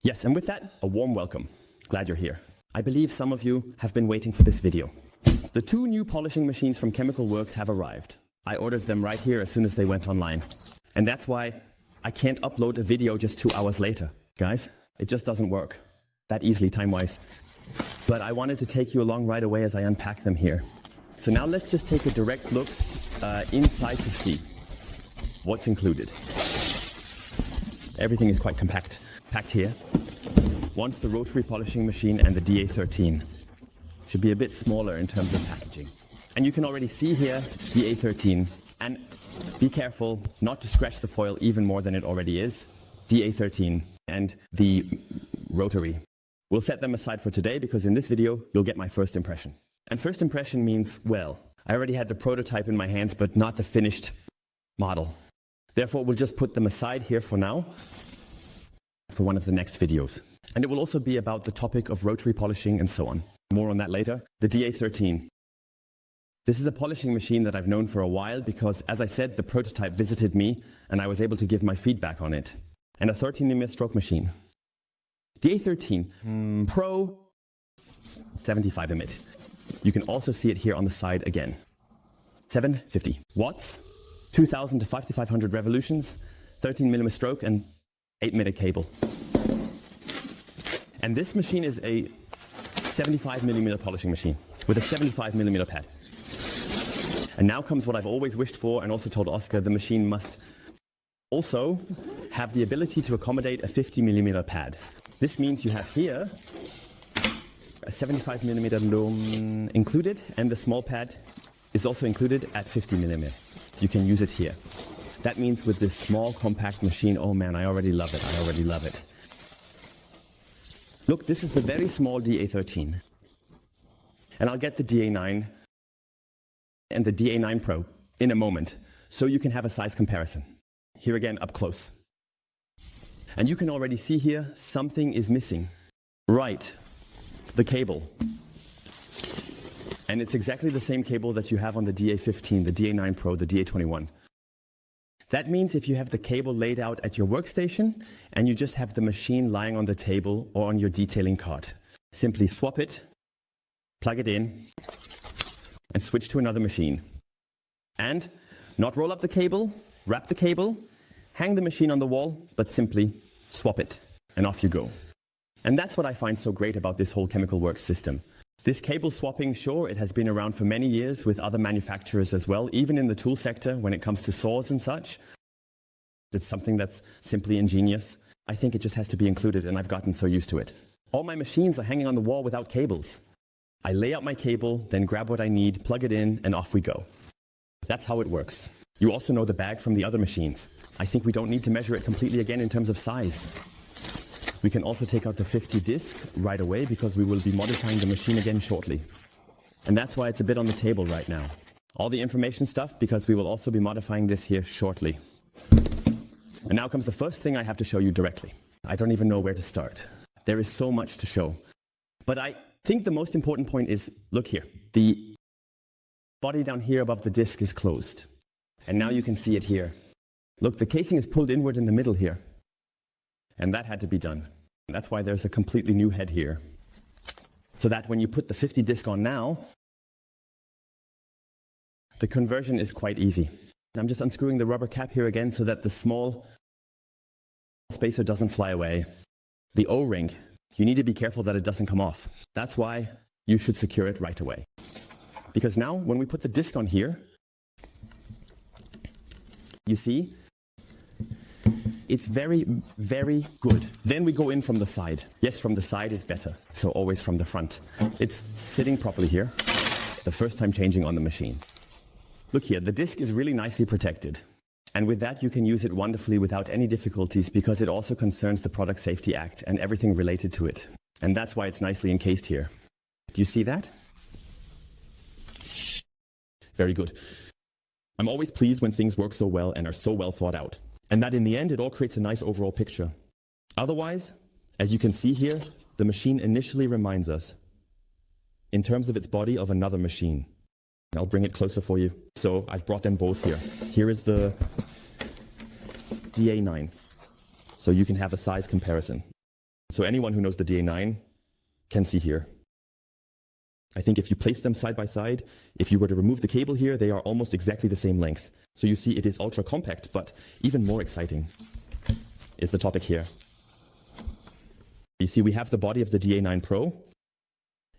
Yes, and with that, a warm welcome. Glad you're here. I believe some of you have been waiting for this video. The two new polishing machines from Chemicalworkz have arrived. I ordered them right here as soon as they went online. And that's why I can't upload a video just 2 hours later. Guys, it just doesn't work that easily time-wise. But I wanted to take you along right away as I unpack them here. So now let's just take a direct look inside to see what's included. Everything is quite packed here. Once the rotary polishing machine and the DA13. Should be a bit smaller in terms of packaging. And you can already see here DA13. And be careful not to scratch the foil even more than it already is. DA13 and the rotary. We'll set them aside for today because in this video you'll get my first impression. And first impression means, well, I already had the prototype in my hands but not the finished model. Therefore we'll just put them aside here for now for one of the next videos. And it will also be about the topic of rotary polishing and so on. More on that later. The DA13. This is a polishing machine that I've known for a while because, as I said, the prototype visited me and I was able to give my feedback on it. And a 13mm stroke machine. DA13 Pro 75mm. You can also see it here on the side again. 750 watts, 2000 to 5500 revolutions, 13mm stroke and 8mm cable. And this machine is a 75mm polishing machine with a 75mm pad. And now comes what I've always wished for and also told Oscar, the machine must also have the ability to accommodate a 50mm pad. This means you have here a 75mm loom included and the small pad is also included at 50mm. So you can use it here. That means with this small compact machine, oh man, I already love it. I already love it. Look, this is the very small DA13. And I'll get the DA9 and the DA9 Pro in a moment, so you can have a size comparison. Here again, up close. And you can already see here, something is missing. Right, the cable. And it's exactly the same cable that you have on the DA15, the DA9 Pro, the DA21. That means if you have the cable laid out at your workstation and you just have the machine lying on the table or on your detailing cart, simply swap it, plug it in, and switch to another machine. And not roll up the cable, wrap the cable, hang the machine on the wall, but simply swap it, and off you go. And that's what I find so great about this whole Chemicalworkz system. This cable swapping, sure, it has been around for many years with other manufacturers as well, even in the tool sector when it comes to saws and such. It's something that's simply ingenious. I think it just has to be included, and I've gotten so used to it. All my machines are hanging on the wall without cables. I lay out my cable, then grab what I need, plug it in, and off we go. That's how it works. You also know the bag from the other machines. I think we don't need to measure it completely again in terms of size. We can also take out the 50 disc right away because we will be modifying the machine again shortly. And that's why it's a bit on the table right now. All the information stuff because we will also be modifying this here shortly. And now comes the first thing I have to show you directly. I don't even know where to start. There is so much to show. But I think the most important point is, look here. The body down here above the disc is closed. And now you can see it here. Look, the casing is pulled inward in the middle here. And that had to be done. And that's why there's a completely new head here. So that when you put the 50 disc on now, the conversion is quite easy. I'm just unscrewing the rubber cap here again so that the small spacer doesn't fly away. The O-ring, you need to be careful that it doesn't come off. That's why you should secure it right away. Because now when we put the disc on here, you see, it's very, very good. Then we go in from the side. Yes, from the side is better, so always from the front. It's sitting properly here, the first time changing on the machine. Look here, the disc is really nicely protected. And with that you can use it wonderfully without any difficulties because it also concerns the Product Safety Act and everything related to it. And that's why it's nicely encased here. Do you see that? Very good. I'm always pleased when things work so well and are so well thought out. And that in the end, it all creates a nice overall picture. Otherwise, as you can see here, the machine initially reminds us, in terms of its body, of another machine. I'll bring it closer for you. So I've brought them both here. Here is the DA9. So you can have a size comparison. So anyone who knows the DA9 can see here. I think if you place them side by side, if you were to remove the cable here, they are almost exactly the same length. So you see it is ultra compact, but even more exciting is the topic here. You see we have the body of the DA9 Pro,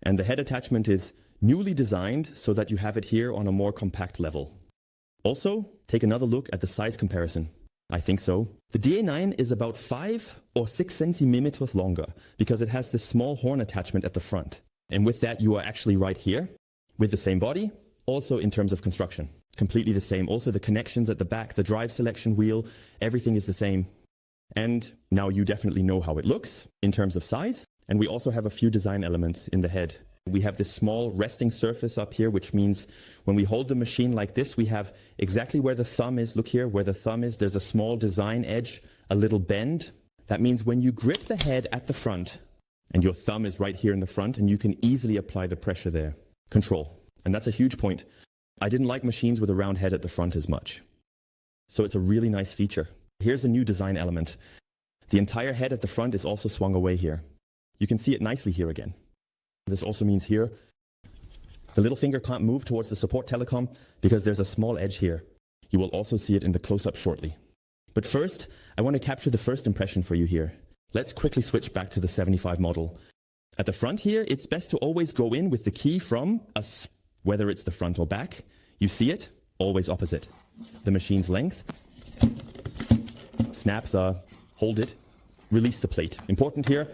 and the head attachment is newly designed so that you have it here on a more compact level. Also, take another look at the size comparison. I think so. The DA9 is about 5 or 6 centimeters longer because it has this small horn attachment at the front. And with that, you are actually right here with the same body, also in terms of construction. Completely the same. Also the connections at the back, the drive selection wheel, everything is the same. And now you definitely know how it looks in terms of size. And we also have a few design elements in the head. We have this small resting surface up here, which means when we hold the machine like this, we have exactly where the thumb is. Look here, where the thumb is, there's a small design edge, a little bend. That means when you grip the head at the front, and your thumb is right here in the front, and you can easily apply the pressure there. Control. And that's a huge point. I didn't like machines with a round head at the front as much. So it's a really nice feature. Here's a new design element. The entire head at the front is also swung away here. You can see it nicely here again. This also means here, the little finger can't move towards the support telecom because there's a small edge here. You will also see it in the close-up shortly. But first, I want to capture the first impression for you here. Let's quickly switch back to the 75 model. At the front here, it's best to always go in with the key from us, whether it's the front or back. You see it, always opposite. The machine's length. Snaps are, hold it, release the plate. Important here,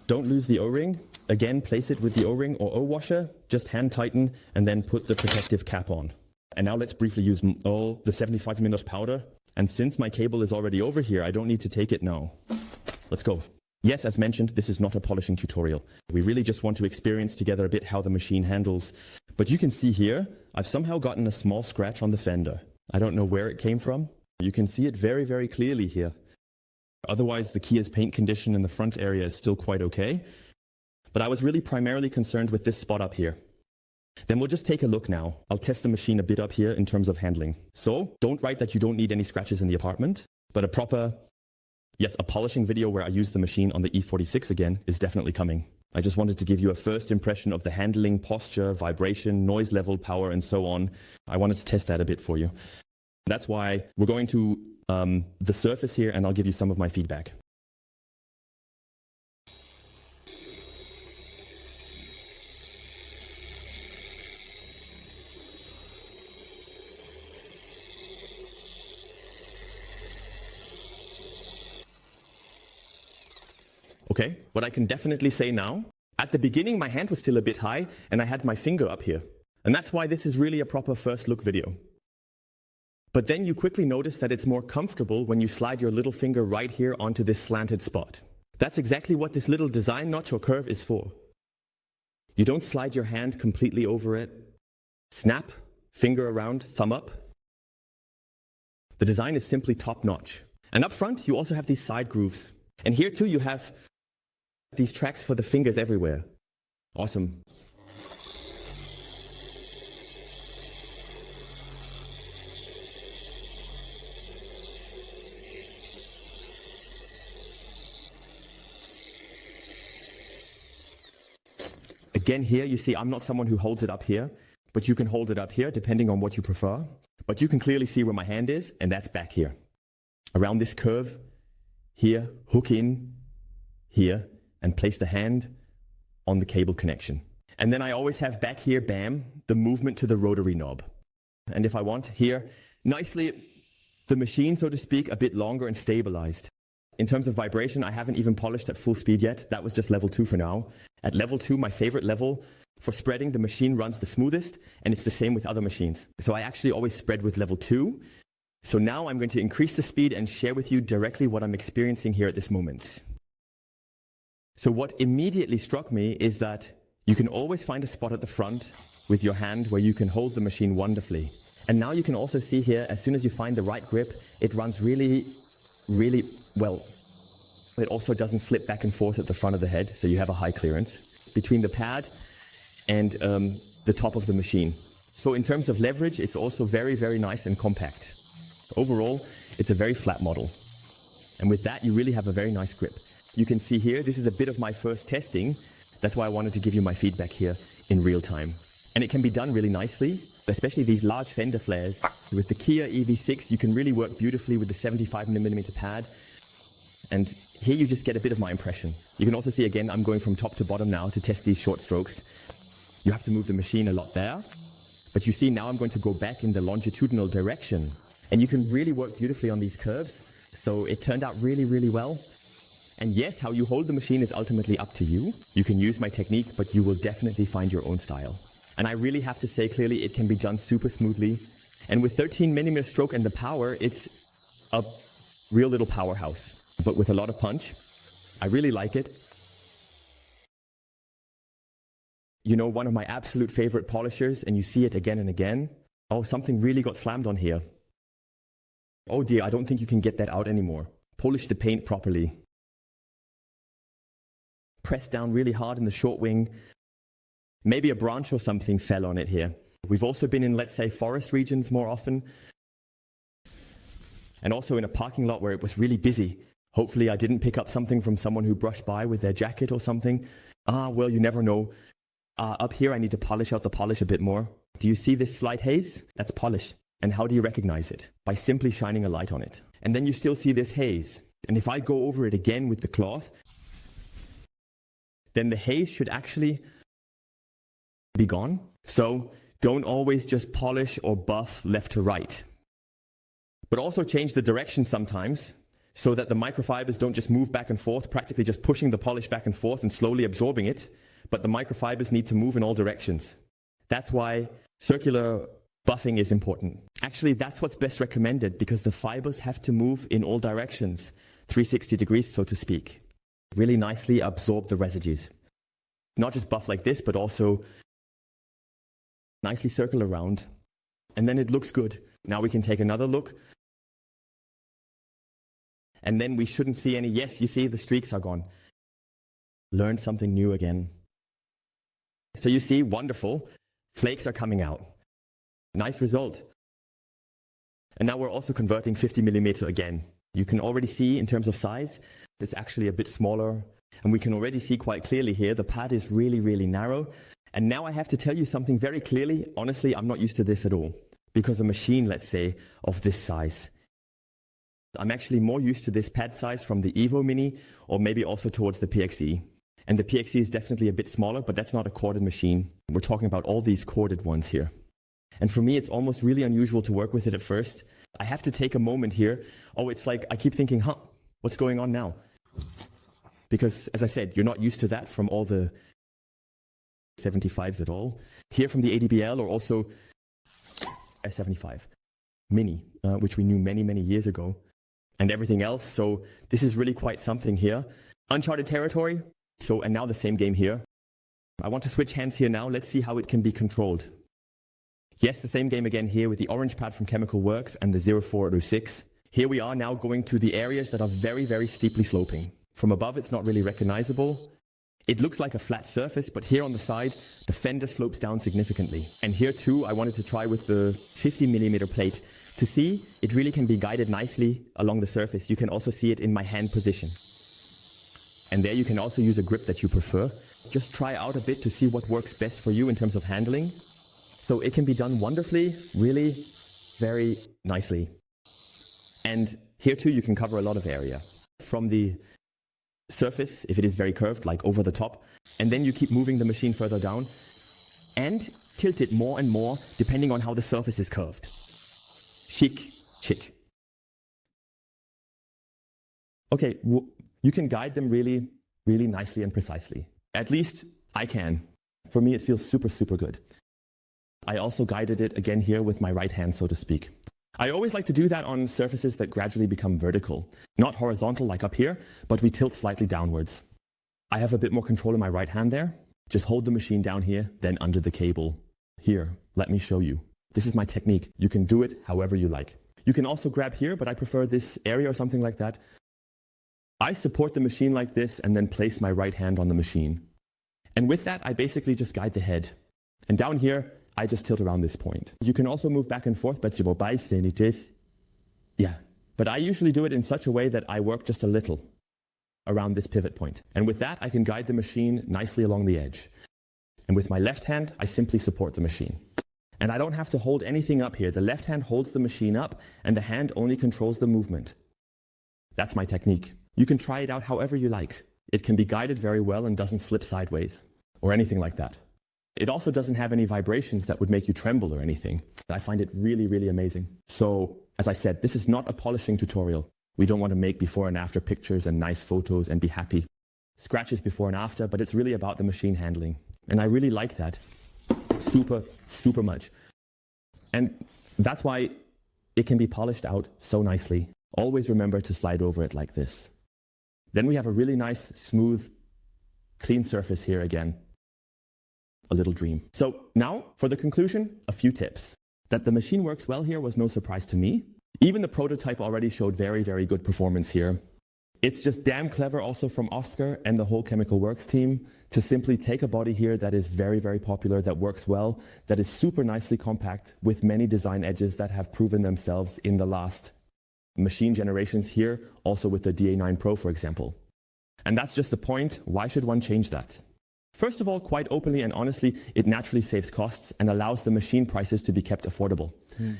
don't lose the O-ring. Again, place it with the O-ring or O-washer, just hand tighten and then put the protective cap on. And now let's briefly use the 75mm powder. And since my cable is already over here, I don't need to take it now. Let's go. Yes, as mentioned, this is not a polishing tutorial. We really just want to experience together a bit how the machine handles. But you can see here, I've somehow gotten a small scratch on the fender. I don't know where it came from. You can see it very, very clearly here. Otherwise, the Kia's paint condition in the front area is still quite okay. But I was really primarily concerned with this spot up here. Then we'll just take a look now. I'll test the machine a bit up here in terms of handling. So don't write that you don't need any scratches in the apartment, but a polishing video where I use the machine on the E46 again is definitely coming. I just wanted to give you a first impression of the handling, posture, vibration, noise level, power, and so on. I wanted to test that a bit for you. That's why we're going to the surface here, and I'll give you some of my feedback. Okay, what I can definitely say now, at the beginning my hand was still a bit high and I had my finger up here. And that's why this is really a proper first look video. But then you quickly notice that it's more comfortable when you slide your little finger right here onto this slanted spot. That's exactly what this little design notch or curve is for. You don't slide your hand completely over it. Snap, finger around, thumb up. The design is simply top notch. And up front you also have these side grooves. And here too you have these tracks for the fingers everywhere. Awesome. Again here, you see I'm not someone who holds it up here, but you can hold it up here depending on what you prefer. But you can clearly see where my hand is, and that's back here. Around this curve, here, hook in, here, and place the hand on the cable connection. And then I always have back here, bam, the movement to the rotary knob. And if I want, here, nicely, the machine, so to speak, a bit longer and stabilized. In terms of vibration, I haven't even polished at full speed yet. That was just level 2 for now. At level 2, my favorite level, for spreading, the machine runs the smoothest, and it's the same with other machines. So I actually always spread with level 2. So now I'm going to increase the speed and share with you directly what I'm experiencing here at this moment. So what immediately struck me is that you can always find a spot at the front with your hand where you can hold the machine wonderfully. And now you can also see here, as soon as you find the right grip, it runs really, really well. It also doesn't slip back and forth at the front of the head, so you have a high clearance between the pad and the top of the machine. So in terms of leverage, it's also very, very nice and compact. Overall, it's a very flat model. And with that, you really have a very nice grip. You can see here, this is a bit of my first testing. That's why I wanted to give you my feedback here in real time. And it can be done really nicely, especially these large fender flares. With the Kia EV6, you can really work beautifully with the 75mm pad. And here you just get a bit of my impression. You can also see again, I'm going from top to bottom now to test these short strokes. You have to move the machine a lot there. But you see now I'm going to go back in the longitudinal direction. And you can really work beautifully on these curves. So it turned out really, really well. And yes, how you hold the machine is ultimately up to you. You can use my technique, but you will definitely find your own style. And I really have to say clearly, it can be done super smoothly. And with 13mm stroke and the power, it's a real little powerhouse, but with a lot of punch. I really like it. You know, one of my absolute favorite polishers, and you see it again and again. Oh, something really got slammed on here. Oh dear, I don't think you can get that out anymore. Polish the paint properly. Press down really hard in the short wing. Maybe a branch or something fell on it here. We've also been in, let's say, forest regions more often. And also in a parking lot where it was really busy. Hopefully I didn't pick up something from someone who brushed by with their jacket or something. Well, you never know. Up here I need to polish out the polish a bit more. Do you see this slight haze? That's polish. And how do you recognize it? By simply shining a light on it. And then you still see this haze. And if I go over it again with the cloth, then the haze should actually be gone. So don't always just polish or buff left to right. But also change the direction sometimes so that the microfibers don't just move back and forth, practically just pushing the polish back and forth and slowly absorbing it. But the microfibers need to move in all directions. That's why circular buffing is important. Actually, that's what's best recommended because the fibers have to move in all directions, 360 degrees, so to speak. Really nicely absorb the residues. Not just buff like this, but also nicely circle around. And then it looks good. Now we can take another look. And then we shouldn't see any, yes, you see the streaks are gone. Learn something new again. So you see, wonderful. Flakes are coming out. Nice result. And now we're also converting 50mm again. You can already see in terms of size, it's actually a bit smaller. And we can already see quite clearly here, the pad is really, really narrow. And now I have to tell you something very clearly. Honestly, I'm not used to this at all. Because a machine, let's say, of this size. I'm actually more used to this pad size from the Evo Mini, or maybe also towards the PXE. And the PXE is definitely a bit smaller, but that's not a corded machine. We're talking about all these corded ones here. And for me, it's almost really unusual to work with it at first. I have to take a moment here. Oh, it's like I keep thinking, what's going on now? Because, as I said, you're not used to that from all the 75s at all. Here from the ADBL, or also a 75 Mini, which we knew many, many years ago, and everything else. So this is really quite something here. Uncharted territory. So, and now the same game here. I want to switch hands here now. Let's see how it can be controlled. Yes, the same game again here with the orange pad from Chemicalworkz and the 0406. Here we are now going to the areas that are very, very steeply sloping. From above, it's not really recognizable. It looks like a flat surface, but here on the side, the fender slopes down significantly. And here too, I wanted to try with the 50mm plate to see it really can be guided nicely along the surface. You can also see it in my hand position. And there you can also use a grip that you prefer. Just try out a bit to see what works best for you in terms of handling. So it can be done wonderfully, really, very nicely. And here too, you can cover a lot of area. From the surface, if it is very curved, like over the top, and then you keep moving the machine further down and tilt it more and more depending on how the surface is curved. Chic, chic. Okay, you can guide them really, really nicely and precisely. At least I can. For me, it feels super, super good. I also guided it again here with my right hand, so to speak. I always like to do that on surfaces that gradually become vertical. Not horizontal like up here, but we tilt slightly downwards. I have a bit more control in my right hand there. Just hold the machine down here, then under the cable. Here, let me show you. This is my technique. You can do it however you like. You can also grab here, but I prefer this area or something like that. I support the machine like this and then place my right hand on the machine. And with that, I basically just guide the head. And down here, I just tilt around this point. You can also move back and forth, but yeah. But I usually do it in such a way that I work just a little. around this pivot point. And with that, I can guide the machine nicely along the edge. And with my left hand, I simply support the machine. And I don't have to hold anything up here. The left hand holds the machine up and the hand only controls the movement. That's my technique. You can try it out however you like. It can be guided very well and doesn't slip sideways or anything like that. It also doesn't have any vibrations that would make you tremble or anything. I find it really, really amazing. So, as I said, this is not a polishing tutorial. We don't want to make before and after pictures and nice photos and be happy. Scratches before and after, but it's really about the machine handling. And I really like that. Super, super much. And that's why it can be polished out so nicely. Always remember to slide over it like this. Then we have a really nice, smooth, clean surface here again. A little dream. So now, for the conclusion, a few tips. That the machine works well here was no surprise to me. Even the prototype already showed very, very good performance here. It's just damn clever also from Oscar and the whole Chemicalworkz team to simply take a body here that is very, very popular, that works well, that is super nicely compact with many design edges that have proven themselves in the last machine generations here, also with the DA9 Pro, for example. And that's just the point. Why should one change that? First of all, quite openly and honestly, it naturally saves costs and allows the machine prices to be kept affordable.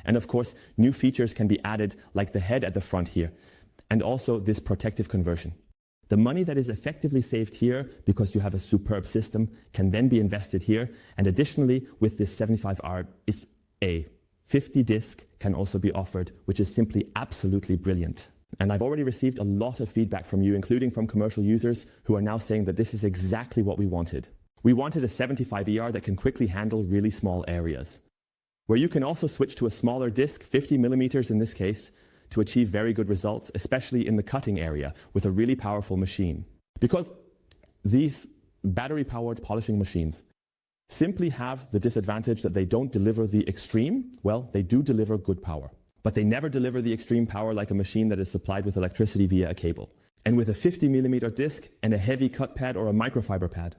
And of course, new features can be added, like the head at the front here, and also this protective conversion. The money that is effectively saved here, because you have a superb system, can then be invested here. And additionally, with this 75R, is a 50 disc can also be offered, which is simply absolutely brilliant. And I've already received a lot of feedback from you, including from commercial users who are now saying that this is exactly what we wanted. We wanted a 75ER that can quickly handle really small areas, where you can also switch to a smaller disc, 50mm in this case, to achieve very good results, especially in the cutting area with a really powerful machine. Because these battery-powered polishing machines simply have the disadvantage that they don't deliver the extreme. Well, they do deliver good power, but they never deliver the extreme power like a machine that is supplied with electricity via a cable. And with a 50mm disc and a heavy cut pad or a microfiber pad,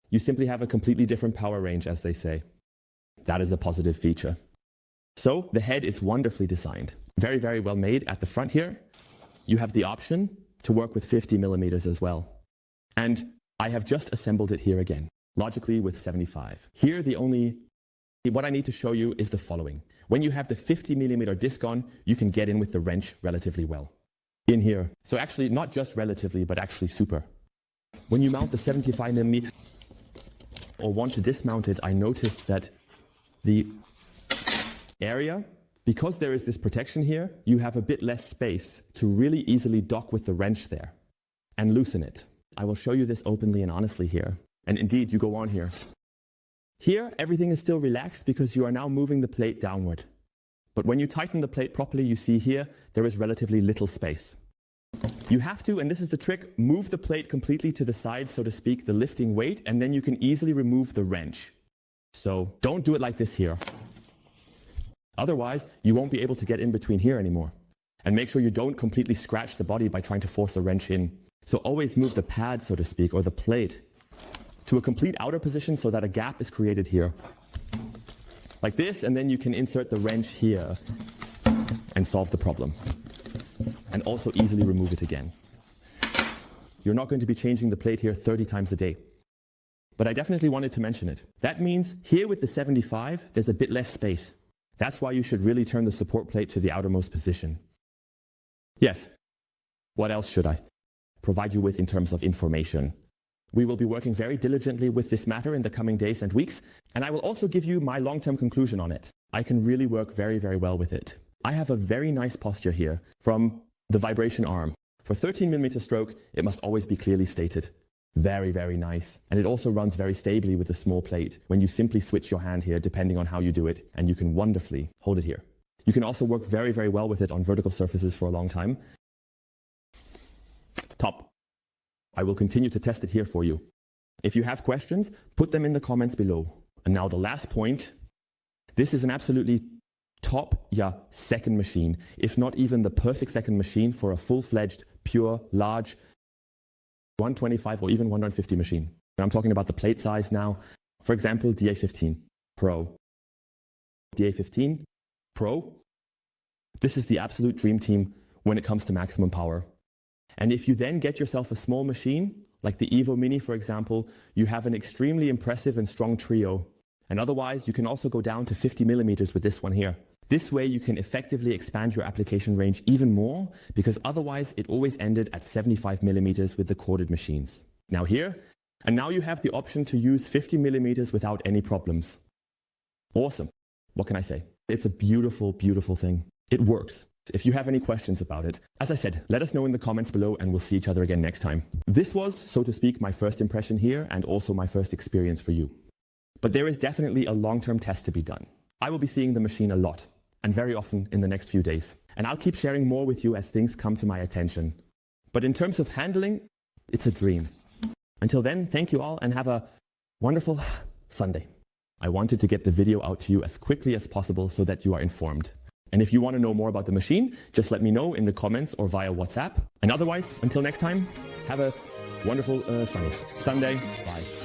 you simply have a completely different power range, as they say. That is a positive feature. So the head is wonderfully designed. Very, very well made at the front here. You have the option to work with 50mm as well. And I have just assembled it here again, logically with 75. Here what I need to show you is the following. When you have the 50mm disc on, you can get in with the wrench relatively well. In here. So actually not just relatively, but actually super. When you mount the 75mm or want to dismount it, I noticed that the area, because there is this protection here, you have a bit less space to really easily dock with the wrench there and loosen it. I will show you this openly and honestly here. And indeed, you go on here. Here, everything is still relaxed because you are now moving the plate downward. But when you tighten the plate properly, you see here, there is relatively little space. You have to, and this is the trick, move the plate completely to the side, so to speak, the lifting weight, and then you can easily remove the wrench. So don't do it like this here. Otherwise, you won't be able to get in between here anymore. And make sure you don't completely scratch the body by trying to force the wrench in. So always move the pad, so to speak, or the plate to a complete outer position so that a gap is created here. Like this, and then you can insert the wrench here and solve the problem. And also easily remove it again. You're not going to be changing the plate here 30 times a day. But I definitely wanted to mention it. That means here with the 75, there's a bit less space. That's why you should really turn the support plate to the outermost position. Yes, what else should I provide you with in terms of information? We will be working very diligently with this matter in the coming days and weeks, and I will also give you my long-term conclusion on it. I can really work very, very well with it. I have a very nice posture here from the vibration arm. For 13mm stroke, it must always be clearly stated. Very, very nice. And it also runs very stably with a small plate when you simply switch your hand here depending on how you do it, and you can wonderfully hold it here. You can also work very, very well with it on vertical surfaces for a long time. Top. I will continue to test it here for you. If you have questions, put them in the comments below. And now the last point. This is an absolutely top, second machine, if not even the perfect second machine for a full-fledged, pure, large 125 or even 150 machine. And I'm talking about the plate size now. For example, DA15 Pro. DA15 Pro. This is the absolute dream team when it comes to maximum power. And if you then get yourself a small machine, like the Evo Mini for example, you have an extremely impressive and strong trio. And otherwise, you can also go down to 50mm with this one here. This way you can effectively expand your application range even more, because otherwise it always ended at 75mm with the corded machines. Now here, and now you have the option to use 50mm without any problems. Awesome. What can I say? It's a beautiful, beautiful thing. It works. If you have any questions about it, as I said, let us know in the comments below and we'll see each other again next time. This was, so to speak, my first impression here and also my first experience for you. But there is definitely a long-term test to be done. I will be seeing the machine a lot and very often in the next few days. And I'll keep sharing more with you as things come to my attention. But in terms of handling, it's a dream. Until then, thank you all and have a wonderful Sunday. I wanted to get the video out to you as quickly as possible so that you are informed. And if you want to know more about the machine, just let me know in the comments or via WhatsApp. And otherwise, until next time, have a wonderful sunny Sunday. Bye.